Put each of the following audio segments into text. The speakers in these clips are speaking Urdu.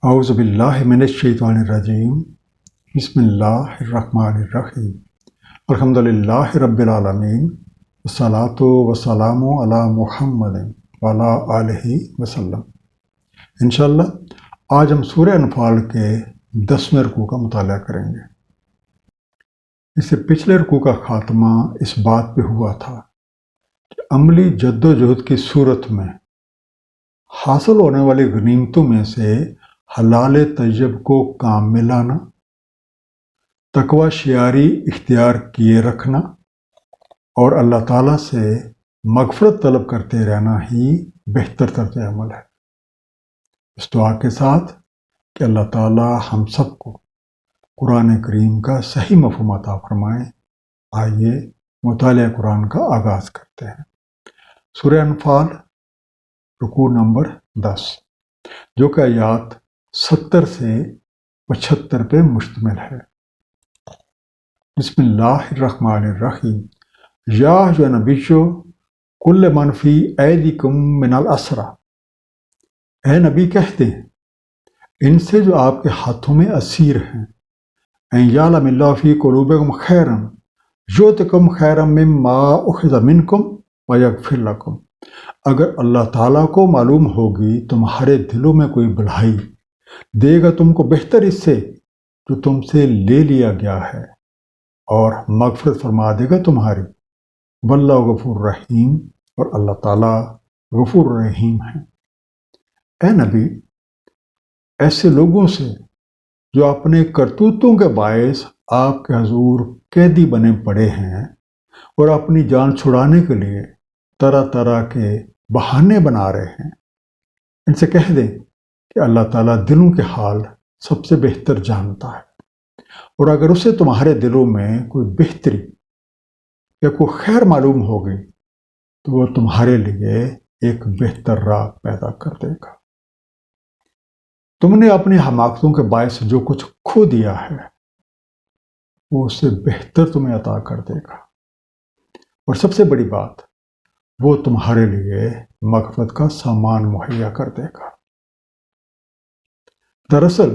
اعوذ باللہ من الشیطان الرجیم بسم اللہ الرحمن الرحیم الحمدللہ رب العالمین والصلاة والسلام علی محمد وعلی آلہ وسلم۔ انشاءاللہ آج ہم سورہ انفال کے 10ویں رکوع کا مطالعہ کریں گے۔ اس سے پچھلے رکوع کا خاتمہ اس بات پہ ہوا تھا کہ عملی جد و جہد کی صورت میں حاصل ہونے والی غنیمتوں میں سے حلال طیب کو کام میں لانا، تقوی شعاری اختیار کیے رکھنا اور اللہ تعالیٰ سے مغفرت طلب کرتے رہنا ہی بہتر طرز عمل ہے۔ اس دعا کے ساتھ کہ اللہ تعالیٰ ہم سب کو قرآن کریم کا صحیح مفہوم عطا فرمائیں، آئیے مطالعہ قرآن کا آغاز کرتے ہیں۔ سورہ انفال رکوع نمبر 10، جو کہ آیات 70 سے 75 پہ مشتمل ہے۔ بسم اللہ الرحمن الرحیم۔ یا ایھا نبیو کل من فی ایدیکم من الاسری، اے نبی کہہ دیں ان سے جو آپ کے ہاتھوں میں اسیر ہیں، ان یعلم اللہ فی قلوبکم خیرا یؤتکم خیرا مما اخذ منکم ویغفر لکم، اگر اللہ تعالیٰ کو معلوم ہوگی تمہارے دلوں میں کوئی بھلائی، دے گا تم کو بہتر اس سے جو تم سے لے لیا گیا ہے، اور مغفرت فرما دے گا تمہاری۔ واللہ غفور رحیم، اور اللہ تعالیٰ غفور رحیم ہے۔ اے نبی، ایسے لوگوں سے جو اپنے کرتوتوں کے باعث آپ کے حضور قیدی بنے پڑے ہیں اور اپنی جان چھڑانے کے لیے طرح طرح کے بہانے بنا رہے ہیں، ان سے کہہ دیں کہ اللہ تعالیٰ دلوں کے حال سب سے بہتر جانتا ہے، اور اگر اسے تمہارے دلوں میں کوئی بہتری یا کوئی خیر معلوم ہوگی تو وہ تمہارے لیے ایک بہتر راہ پیدا کر دے گا۔ تم نے اپنی حماقتوں کے باعث جو کچھ کھو دیا ہے وہ اس سے بہتر تمہیں عطا کر دے گا، اور سب سے بڑی بات، وہ تمہارے لیے مغفرت کا سامان مہیا کر دے گا۔ دراصل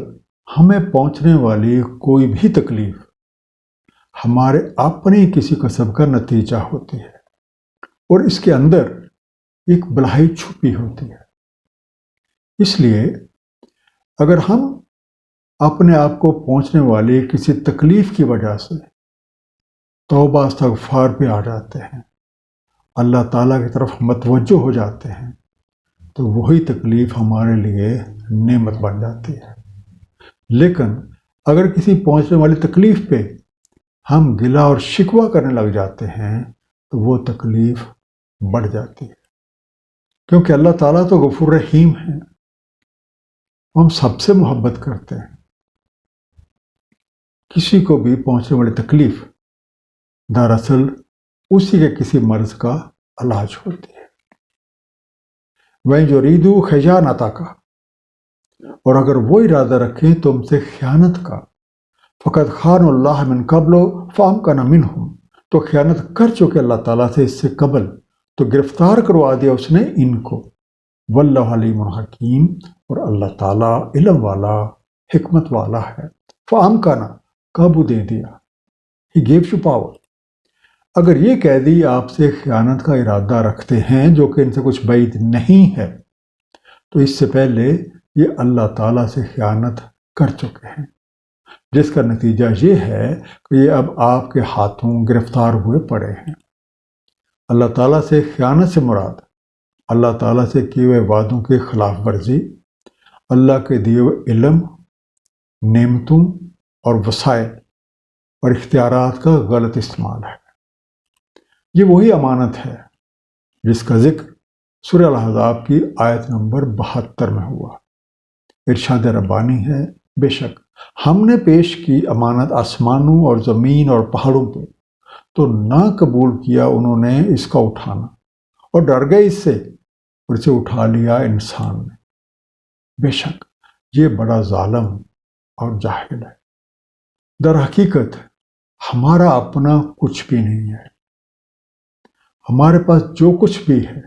ہمیں پہنچنے والی کوئی بھی تکلیف ہمارے اپنے کسی کسب کا نتیجہ ہوتی ہے، اور اس کے اندر ایک بھلائی چھپی ہوتی ہے۔ اس لیے اگر ہم اپنے آپ کو پہنچنے والی کسی تکلیف کی وجہ سے توبہ استغفار پہ آ جاتے ہیں، اللہ تعالیٰ کی طرف متوجہ ہو جاتے ہیں، تو وہی تکلیف ہمارے لیے نعمت بن جاتی ہے۔ لیکن اگر کسی پہنچنے والی تکلیف پہ ہم گلہ اور شکوہ کرنے لگ جاتے ہیں تو وہ تکلیف بڑھ جاتی ہے، کیونکہ اللہ تعالیٰ تو غفور رحیم ہے، ہم سب سے محبت کرتے ہیں۔ کسی کو بھی پہنچنے والی تکلیف دراصل اسی کے کسی مرض کا علاج ہوتی ہے۔ وَإِن يُرِيدُوا خِيَانَتَكَ، اور اگر وہ ارادہ رکھیں تم سے خیانت کا، فَقَدْ خَانُوا اللَّهَ مِن قَبْلُ فَأَمْكَنَ مِنْهُمْ، تو خیانت کر چکے اللہ تعالیٰ سے اس سے قبل، تو گرفتار کروا دیا اس نے ان کو۔ واللہ علیم حکیم، اور اللہ تعالیٰ علم والا حکمت والا ہے۔ فَأَمْكَنَ، قابو دے دیا، He gave you power۔ اگر یہ قیدی آپ سے خیانت کا ارادہ رکھتے ہیں جو کہ ان سے کچھ بعید نہیں ہے، تو اس سے پہلے یہ اللہ تعالیٰ سے خیانت کر چکے ہیں، جس کا نتیجہ یہ ہے کہ یہ اب آپ کے ہاتھوں گرفتار ہوئے پڑے ہیں۔ اللہ تعالیٰ سے خیانت سے مراد اللہ تعالیٰ سے کیے ہوئے وعدوں کی خلاف ورزی، اللہ کے دیے ہوئے علم، نعمتوں اور وسائل اور اختیارات کا غلط استعمال ہے۔ یہ وہی امانت ہے جس کا ذکر سورہ الاحزاب کی آیت نمبر 72 میں ہوا۔ ارشاد ربانی ہے، بے شک ہم نے پیش کی امانت آسمانوں اور زمین اور پہاڑوں پہ، تو نہ قبول کیا انہوں نے اس کا اٹھانا، اور ڈر گئے اس سے، اور اسے اٹھا لیا انسان نے۔ بے شک یہ بڑا ظالم اور جاہل ہے۔ در حقیقت ہمارا اپنا کچھ بھی نہیں ہے، ہمارے پاس جو کچھ بھی ہے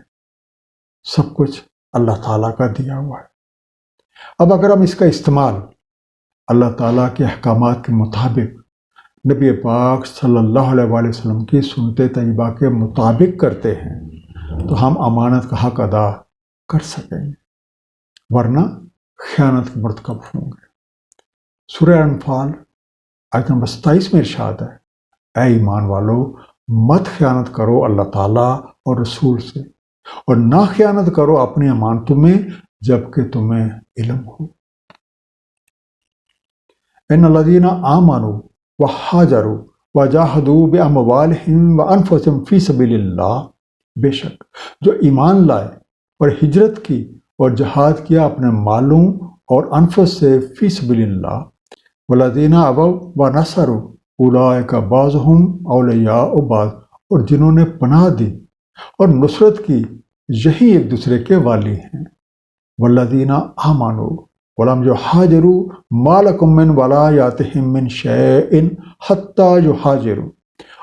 سب کچھ اللہ تعالیٰ کا دیا ہوا ہے۔ اب اگر ہم اس کا استعمال اللہ تعالیٰ کے احکامات کے مطابق نبی پاک صلی اللہ علیہ وآلہ وسلم کی سنت طیبہ کے مطابق کرتے ہیں تو ہم امانت کا حق ادا کر سکیں گے، ورنہ خیانت کے مرتکب ہوں گے۔ سورہ انفال آیت نمبر 27 میں ارشاد ہے، اے ایمان والو مت خیانت کرو اللہ تعالیٰ اور رسول سے، اور نہ خیانت کرو اپنی امانتوں میں جبکہ تمہیں علم ہو۔ ان الذین آمنوا وہاجروا وجاہدوا باموالہم وانفسہم فی سبیل اللہ، بے شک جو ایمان لائے اور ہجرت کی اور جہاد کیا اپنے مالوں اور انفس سے فی سبیل اللہ، والذین ابوا ونصروا اولئک بعضهم اولیاء بعض، اور جنہوں نے پناہ دی اور نصرت کی یہی ایک دوسرے کے والی ہیں۔ والذین آمنوا ولم یہاجروا ما لکم من ولایاتہم من شیء حتی یہاجروا،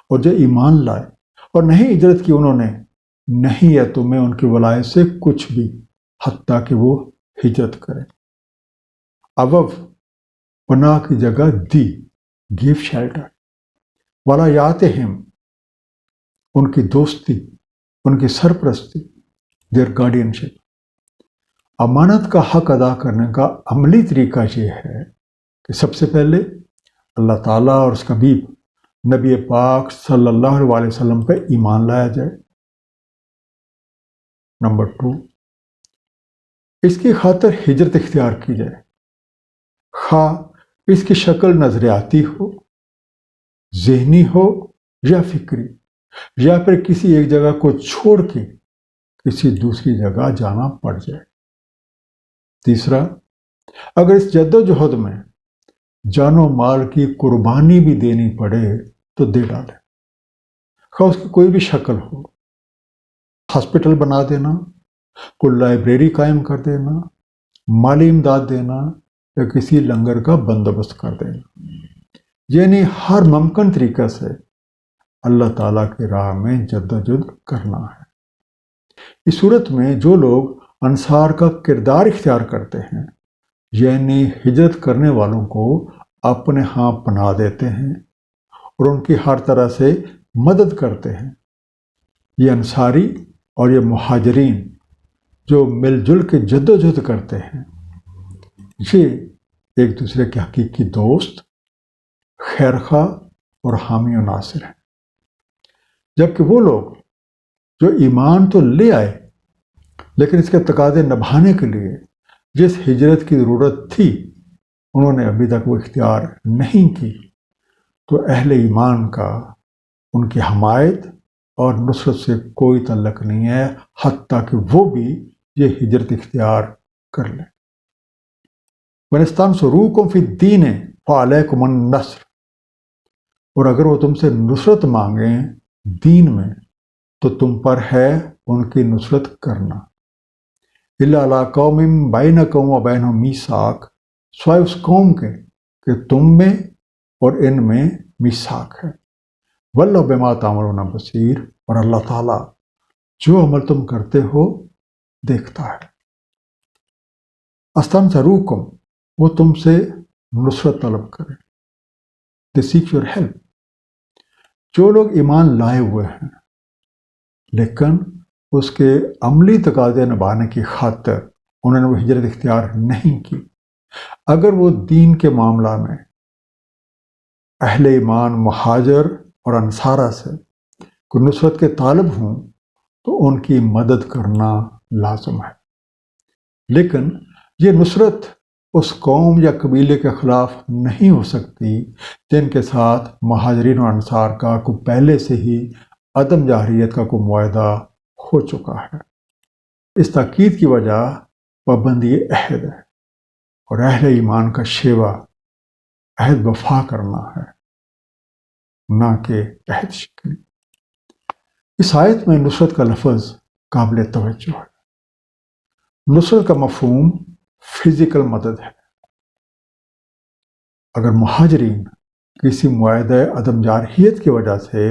اور جو ایمان لائے اور نہیں ہجرت کی انہوں نے، نہیں ہے تمہیں ان کی ولایت سے کچھ بھی حتیٰ کہ وہ ہجرت کریں۔ ابو پناہ کی جگہ دی، گیو شیلٹر، ولایاتہم ان کی دوستی، ان کی سرپرستی، دیر گارڈینشپ۔ امانت کا حق ادا کرنے کا عملی طریقہ یہ ہے کہ سب سے پہلے اللہ تعالیٰ اور اس کا حبیب نبی پاک صلی اللہ علیہ وسلم پہ ایمان لایا جائے۔ نمبر 2، اس کی خاطر ہجرت اختیار کی جائے، خواہ اس کی شکل نظریاتی ہو، ذہنی ہو یا فکری، یا پھر کسی ایک جگہ کو چھوڑ کے کسی دوسری جگہ جانا پڑ جائے۔ تیسرا، اگر اس جد و جہد میں جان و مال کی قربانی بھی دینی پڑے تو دے ڈالے، خواہ اس کی کوئی بھی شکل ہو، ہاسپٹل بنا دینا، کوئی لائبریری قائم کر دینا، مالی امداد دینا، یا کسی لنگر کا بندوبست کر دینا، یعنی ہر ممکن طریقہ سے اللہ تعالیٰ کی راہ میں جدوجہد کرنا ہے۔ اس صورت میں جو لوگ انصار کا کردار اختیار کرتے ہیں، یعنی ہجرت کرنے والوں کو اپنے ہاں پناہ دیتے ہیں اور ان کی ہر طرح سے مدد کرتے ہیں، یہ انصاری اور یہ مہاجرین جو مل جل کے جد و جہد کرتے ہیں، یہ ایک دوسرے کے حقیقی دوست، خیر خواہ اور حامی و ناصر ہیں۔ جبکہ وہ لوگ جو ایمان تو لے آئے لیکن اس کے تقاضے نبھانے کے لیے جس ہجرت کی ضرورت تھی انہوں نے ابھی تک وہ اختیار نہیں کی، تو اہل ایمان کا ان کی حمایت اور نصرت سے کوئی تعلق نہیں ہے حتیٰ کہ وہ بھی یہ ہجرت اختیار کر لیں۔ وَنَسْتَنْصُرُوكُمْ فِي الدِّينِ فَعَلَيْكُمُ النَّصْرُ، اور اگر وہ تم سے نصرت مانگیں دین میں تو تم پر ہے ان کی نصرت کرنا۔ إِلَّا عَلَىٰ قَوْمٍ بَيْنَكُمْ وَبَيْنَهُمْ مِيثَاقٌ، سوائے اس قوم کے کہ تم میں اور ان میں میثاق ہے۔ وَاللَّهُ بِمَا تَعْمَلُونَ بَصِيرٌ، اور اللہ تعالیٰ جو عمل تم کرتے ہو دیکھتا ہے۔ استنصروکم، وہ تم سے نصرت طلب کریں، they seek your help۔ جو لوگ ایمان لائے ہوئے ہیں لیکن اس کے عملی تقاضے نبھانے کی خاطر انہوں نے وہ ہجرت اختیار نہیں کی، اگر وہ دین کے معاملہ میں اہل ایمان مہاجر اور انصارہ سے کوئی نصرت کے طالب ہوں تو ان کی مدد کرنا لازم ہے، لیکن یہ نصرت اس قوم یا قبیلے کے خلاف نہیں ہو سکتی جن کے ساتھ مہاجرین اور انصار کا کوئی پہلے سے ہی عدم جاہریت کا کوئی معاہدہ ہو چکا ہے۔ اس تاکید کی وجہ پابندی عہد ہے، اور اہل ایمان کا شیوا عہد وفا کرنا ہے، نہ کہ عہد شکنی۔ اس آیت میں نصرت کا لفظ قابل توجہ ہے۔ نصرت کا مفہوم فزیکل مدد ہے۔ اگر مہاجرین کسی معاہدہ عدم جارحیت کی وجہ سے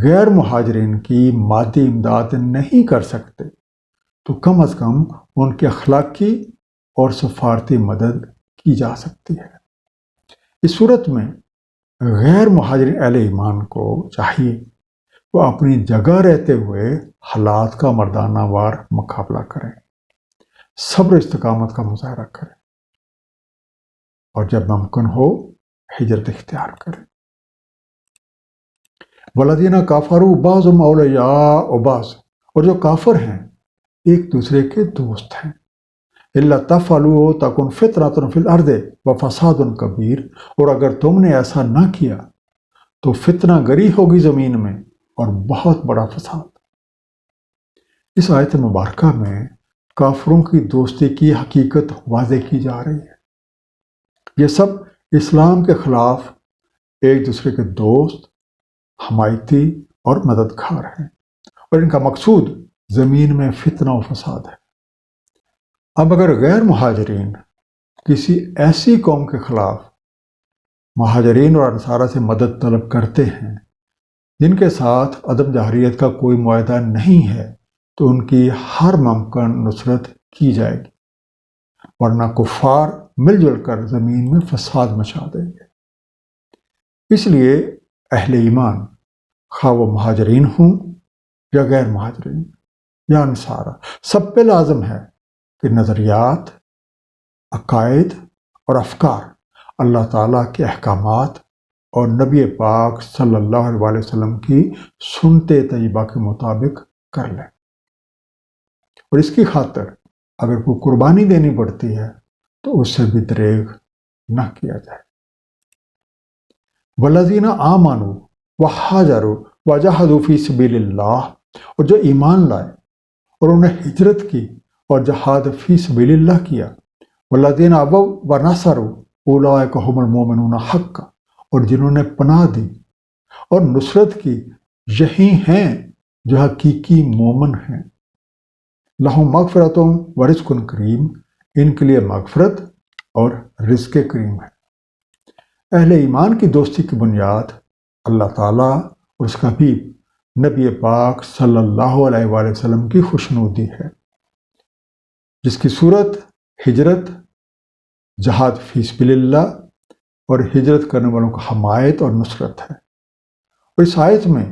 غیر مہاجرین کی مادی امداد نہیں کر سکتے تو کم از کم ان کے اخلاقی اور سفارتی مدد کی جا سکتی ہے۔ اس صورت میں غیر مہاجرین اہل ایمان کو چاہیے وہ اپنی جگہ رہتے ہوئے حالات کا مردانہ وار مقابلہ کریں، صبر استقامت کا مظاہرہ کریں، اور جب ممکن ہو ہجرت اختیار کریں۔ والذین کفروا بعضهم اولیاء بعض، اور جو کافر ہیں ایک دوسرے کے دوست ہیں۔ الا تفعلوا تکن فتنۃ فی الارض وفساد کبیر، اور اگر تم نے ایسا نہ کیا تو فتنہ گری ہوگی زمین میں اور بہت بڑا فساد۔ اس آیت مبارکہ میں کافروں کی دوستی کی حقیقت واضح کی جا رہی ہے۔ یہ سب اسلام کے خلاف ایک دوسرے کے دوست، حمایتی اور مددگار ہیں، اور ان کا مقصود زمین میں فتنہ و فساد ہے۔ اب اگر غیر مہاجرین کسی ایسی قوم کے خلاف مہاجرین اور انصارہ سے مدد طلب کرتے ہیں جن کے ساتھ عدم جہریت کا کوئی معاہدہ نہیں ہے، تو ان کی ہر ممکن نصرت کی جائے گی، ورنہ کفار مل جل کر زمین میں فساد مچا دیں گے۔ اس لیے اہل ایمان، خواہ وہ مہاجرین ہوں یا غیر مہاجرین یا انصارہ، سب پہ لازم ہے کہ نظریات، عقائد اور افکار اللہ تعالیٰ کے احکامات اور نبی پاک صلی اللہ علیہ وسلم کی سنت طیبہ کے مطابق کر لیں، اور اس کی خاطر اگر کوئی قربانی دینی پڑتی ہے تو اس سے بھی دریغ نہ کیا جائے۔ والذین آمنوا وہاجروا وجاہدوا فی سبیل اللہ، اور جو ایمان لائے اور انہیں ہجرت کی اور جہاد فی سبیل اللہ کیا۔ والذین آووا ونصروا اولئک ھم المؤمنون حقا، اور جنہوں نے پناہ دی اور نصرت کی، یہی ہیں جو حقیقی مومن ہیں۔ لہم مغفرۃ ورزق کریم، ان کے لیے مغفرت اور رزق کریم ہے۔ اہل ایمان کی دوستی کی بنیاد اللہ تعالیٰ اور اس کا حبیب نبی پاک صلی اللہ علیہ وآلہ وسلم کی خوشنودی ہے، جس کی صورت ہجرت، جہاد فی سبیل اللہ اور ہجرت کرنے والوں کو حمایت اور نصرت ہے۔ اور اس آیت میں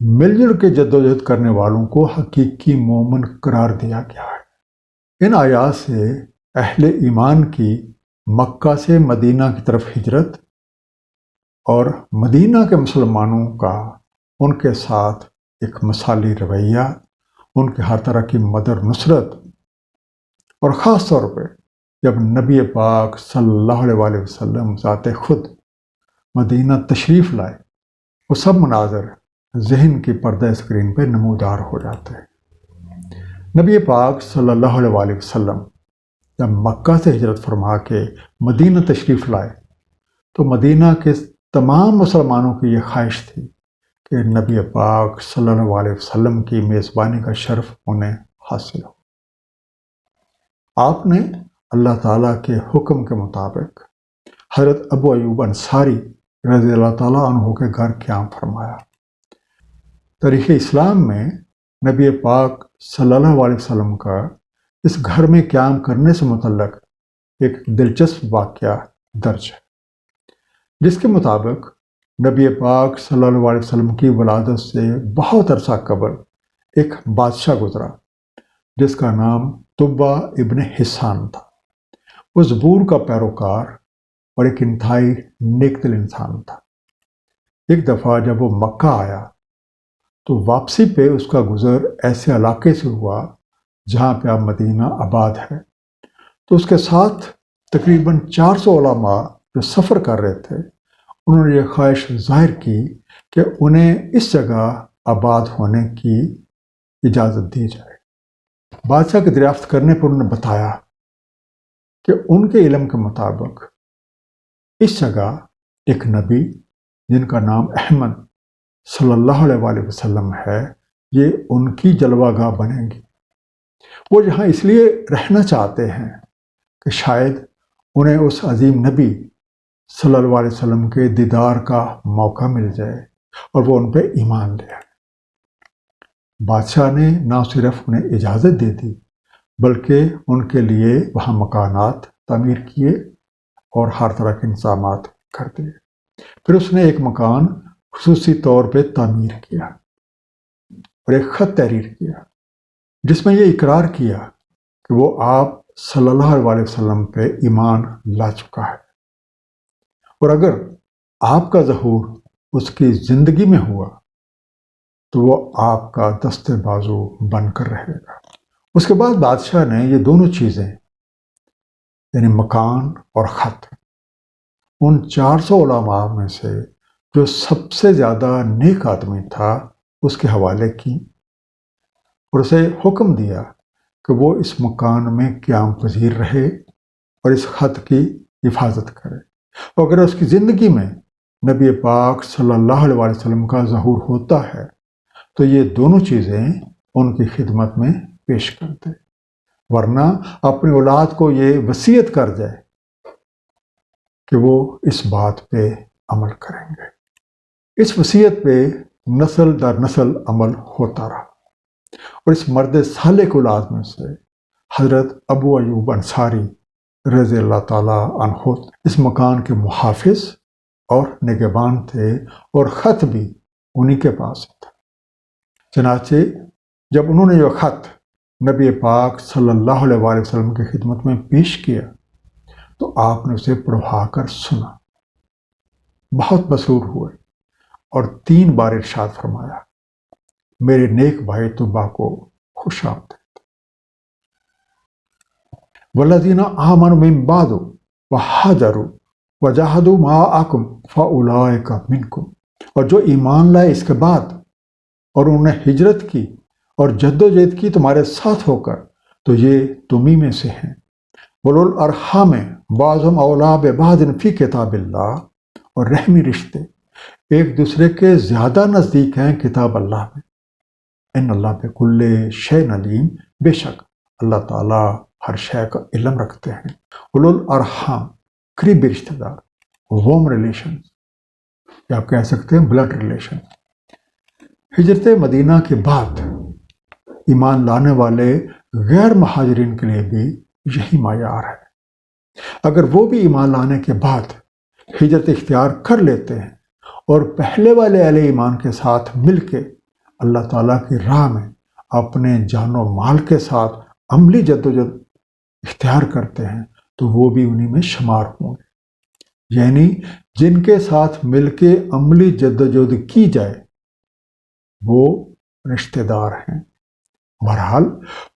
مل جل کے جدوجہد کرنے والوں کو حقیقی مومن قرار دیا گیا ہے۔ ان آیات سے اہل ایمان کی مکہ سے مدینہ کی طرف ہجرت اور مدینہ کے مسلمانوں کا ان کے ساتھ ایک مثالی رویہ، ان کے ہر طرح کی مدد نصرت، اور خاص طور پہ جب نبی پاک صلی اللہ علیہ وآلہ وسلم ذات خود مدینہ تشریف لائے، وہ سب مناظر ذہن کی پردہ اسکرین پہ نمودار ہو جاتے ہیں۔ نبی پاک صلی اللہ علیہ وآلہ وسلم جب مکہ سے ہجرت فرما کے مدینہ تشریف لائے تو مدینہ کے تمام مسلمانوں کی یہ خواہش تھی کہ نبی پاک صلی اللہ علیہ وسلم کی میزبانی کا شرف انہیں حاصل ہو۔ آپ نے اللہ تعالیٰ کے حکم کے مطابق حضرت ابو ایوب انصاری رضی اللہ تعالیٰ عنہ کے گھر قیام فرمایا۔ تاریخ اسلام میں نبی پاک صلی اللہ علیہ وسلم کا اس گھر میں قیام کرنے سے متعلق ایک دلچسپ واقعہ درج ہے، جس کے مطابق نبی پاک صلی اللہ علیہ وسلم کی ولادت سے بہت عرصہ قبل ایک بادشاہ گزرا جس کا نام طبہ ابن حسان تھا۔ وہ زبور کا پیروکار اور ایک انتہائی نیک دل انسان تھا۔ ایک دفعہ جب وہ مکہ آیا تو واپسی پہ اس کا گزر ایسے علاقے سے ہوا جہاں پہ اب مدینہ آباد ہے، تو اس کے ساتھ تقریباً 400 علماء جو سفر کر رہے تھے، انہوں نے یہ خواہش ظاہر کی کہ انہیں اس جگہ آباد ہونے کی اجازت دی جائے۔ بادشاہ کی دریافت کرنے پر انہوں نے بتایا کہ ان کے علم کے مطابق اس جگہ ایک نبی جن کا نام احمد صلی اللہ علیہ وآلہ وسلم ہے، یہ ان کی جلوہ گاہ بنے گی۔ وہ یہاں اس لیے رہنا چاہتے ہیں کہ شاید انہیں اس عظیم نبی صلی اللہ علیہ وسلم کے دیدار کا موقع مل جائے اور وہ ان پہ ایمان لے آئے۔ بادشاہ نے نہ صرف انہیں اجازت دے دی بلکہ ان کے لیے وہاں مکانات تعمیر کیے اور ہر طرح کے انتظامات کر دیے۔ پھر اس نے ایک مکان خصوصی طور پہ تعمیر کیا اور ایک خط تحریر کیا جس میں یہ اقرار کیا کہ وہ آپ صلی اللہ علیہ وسلم پہ ایمان لا چکا ہے، اور اگر آپ کا ظہور اس کی زندگی میں ہوا تو وہ آپ کا دست بازو بن کر رہے گا۔ اس کے بعد بادشاہ نے یہ دونوں چیزیں یعنی مکان اور خط ان 400 علماء میں سے جو سب سے زیادہ نیک آدمی تھا اس کے حوالے کی، اور اسے حکم دیا کہ وہ اس مکان میں قیام پذیر رہے اور اس خط کی حفاظت کرے، اور اگر اس کی زندگی میں نبی پاک صلی اللہ علیہ وسلم کا ظہور ہوتا ہے تو یہ دونوں چیزیں ان کی خدمت میں پیش کر دے، ورنہ اپنی اولاد کو یہ وصیت کر جائے کہ وہ اس بات پہ عمل کریں گے۔ اس وصیت پہ نسل در نسل عمل ہوتا رہا، اور اس مرد صالح کی اولاد میں سے حضرت ابو ایوب انصاری رضی اللہ تعالیٰ عنہ اس مکان کے محافظ اور نگہبان تھے، اور خط بھی انہی کے پاس تھا۔ چنانچہ جب انہوں نے یہ خط نبی پاک صلی اللہ علیہ وسلم کی خدمت میں پیش کیا تو آپ نے اسے پڑھوا کر سنا، بہت مسرور ہوئے اور 3 بار ارشاد فرمایا، میرے نیک بھائی طبا کو خوش آمدید۔ والذین آمنوا من بعد وہاجروا وجاہدوا معکم فاولئک منکم، اور جو ایمان لائے اس کے بعد اور انہوں نے ہجرت کی اور جد و جہد کی تمہارے ساتھ ہو کر تو یہ تمہیں میں سے ہیں۔ وَأُولُو الْأَرْحَامِ بَعْضُهُمْ أَوْلَىٰ بِبَعْضٍ فِي کتاب اللہ، اور رحمی رشتے ایک دوسرے کے زیادہ نزدیک ہیں کتاب اللہ میں۔ ان اللہ بِكُلِّ شَيْءٍ علیم، بے شک اللہ تعالیٰ ہر شے کا علم رکھتے ہیں۔ اولو الارحام قریبی رشتہ دار، ہوم ریلیشن، یا آپ کہہ سکتے ہیں بلڈ ریلیشن۔ ہجرت مدینہ کے بعد ایمان لانے والے غیر مہاجرین کے لیے بھی یہی معیار ہے۔ اگر وہ بھی ایمان لانے کے بعد ہجرت اختیار کر لیتے ہیں اور پہلے والے اہل ایمان کے ساتھ مل کے اللہ تعالیٰ کی راہ میں اپنے جان و مال کے ساتھ عملی جدوجہد اختیار کرتے ہیں تو وہ بھی انہی میں شمار ہوں گے، یعنی جن کے ساتھ مل کے عملی جدوجہد کی جائے وہ رشتہ دار ہیں۔ بہرحال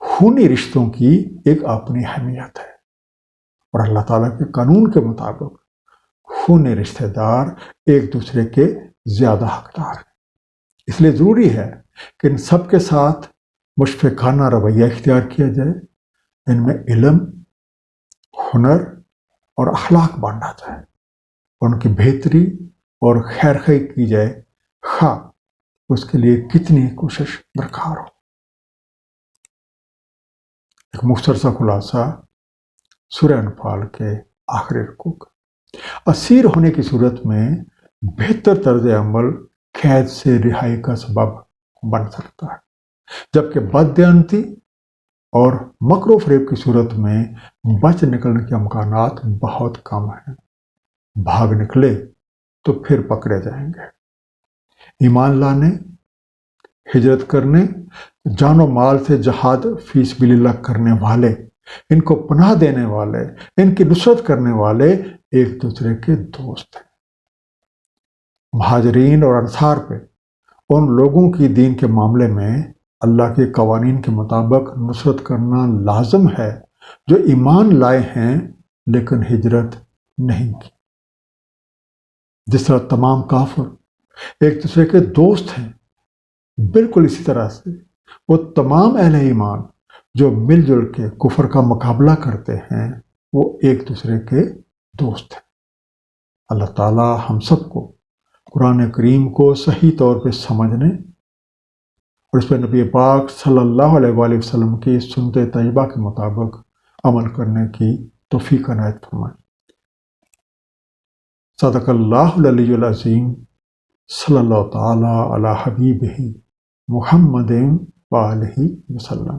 خونی رشتوں کی ایک اپنی اہمیت ہے، اور اللہ تعالیٰ کے قانون کے مطابق خونی رشتہ دار ایک دوسرے کے زیادہ حقدار ہیں۔ اس لیے ضروری ہے کہ ان سب کے ساتھ مشفقانہ رویہ اختیار کیا جائے، ان میں علم، ہنر اور اخلاق بانٹا جائے، اور ان کی بہتری اور خیر خواہی کی جائے، خواہ اس کے لیے کتنی کوشش درکار ہو۔ ایک مختصر سا خلاصہ سورہ انفال کے آخری رکوع کا۔ اسیر ہونے کی صورت میں بہتر طرز عمل قید سے رہائی کا سبب بن سکتا ہے، جبکہ بددیانتی اور مکر و فریب کی صورت میں بچ نکلنے کے امکانات بہت کم ہیں۔ بھاگ نکلے تو پھر پکڑے جائیں گے۔ ایمان لانے، ہجرت کرنے، جان و مال سے جہاد فی سبیل اللہ کرنے والے، ان کو پناہ دینے والے، ان کی نصرت کرنے والے ایک دوسرے کے دوست ہیں۔ مہاجرین اور انصار پہ ان لوگوں کی دین کے معاملے میں اللہ کے قوانین کے مطابق نصرت کرنا لازم ہے جو ایمان لائے ہیں لیکن ہجرت نہیں کی۔ جس طرح تمام کافر ایک دوسرے کے دوست ہیں، بالکل اسی طرح سے وہ تمام اہل ایمان جو مل جل کے کفر کا مقابلہ کرتے ہیں وہ ایک دوسرے کے دوست ہیں۔ اللہ تعالیٰ ہم سب کو قرآن کریم کو صحیح طور پہ سمجھنے اور اس پہ نبی پاک صلی اللہ علیہ وآلہ وسلم کی سنت طیبہ کے مطابق عمل کرنے کی توفیق عنایت فرمائے۔ صدق اللہ العلی العظیم، صلی اللہ تعالیٰ علی حبیبہ محمد وآلہ وسلم۔